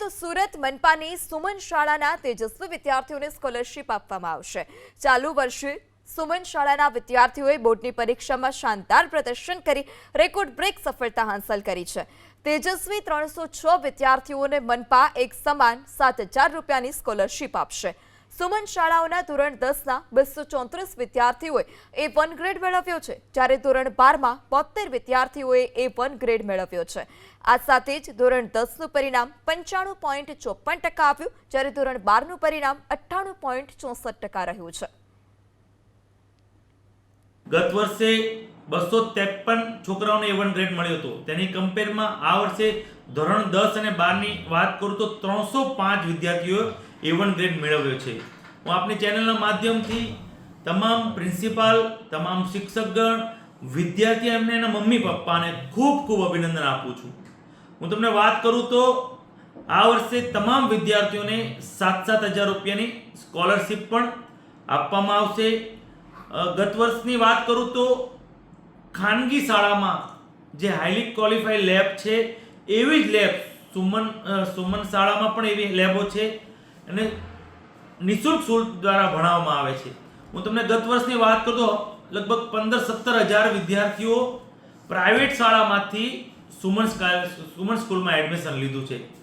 તો સુરત મનપાની સુમન શાળાના તેજસ્વી વિદ્યાર્થીઓને સ્કોલરશિપ આપવામાં આવશે। ચાલુ વર્ષે સુમન શાળાના વિદ્યાર્થીઓએ બોર્ડની પરીક્ષામાં શાનદાર પ્રદર્શન કરી રેકોર્ડ બ્રેક સફળતા હાંસલ કરી છે। તેજસ્વી 306 વિદ્યાર્થીઓને મનપા એક સમાન 7,000 રૂપિયાની સ્કોલરશિપ આપશે। સુમન શાળાઓના ધોરણ 10ના 234 વિદ્યાર્થીઓએ A1 ગ્રેડ મેળવ્યો છે, જ્યારે ધોરણ 12માં 72 વિદ્યાર્થીઓએ A1 ગ્રેડ મેળવ્યો છે। આ સાથે જ ધોરણ 10નું પરિણામ 95.54% આવ્યું, જ્યારે ધોરણ 12નું પરિણામ 98.64% રહ્યું છે। ગત વર્ષે 253 છોકરાઓને A1 ગ્રેડ મળ્યો હતો, તેની કમ્પેરમાં આ વર્ષે ધોરણ 10 અને 12ની વાત કરું તો 305 વિદ્યાર્થીઓએ A1 ગ્રેડ મેળવ્યો છે। હું આપની ચેનલના માધ્યમથી તમામ પ્રિન્સિપાલ, તમામ શિક્ષકગણ, વિદ્યાર્થી એમને એના મમ્મી પપ્પાને ખૂબ ખૂબ અભિનંદન આપું છું। હું તમને વાત કરું તો આ વર્ષે તમામ વિદ્યાર્થીઓને 7,000 રૂપિયાની સ્કોલરશિપ પણ આપવામાં આવશે। ગત વર્ષની વાત કરું તો ખાનગી શાળામાં જે હાઈલી ક્વોલિફાઈડ લેબ છે એવી જ લેબ સુમન શાળામાં પણ એવી લેબો છે અને નિઃશુલ્ક શુલ્ક દ્વારા ભણાવવામાં આવે છે। હું તમને ગત વર્ષની વાત કરું તો લગભગ 15-17 હજાર વિદ્યાર્થીઓ પ્રાઇવેટ શાળામાંથી સુમન સ્કૂલમાં એડમિશન લીધું છે।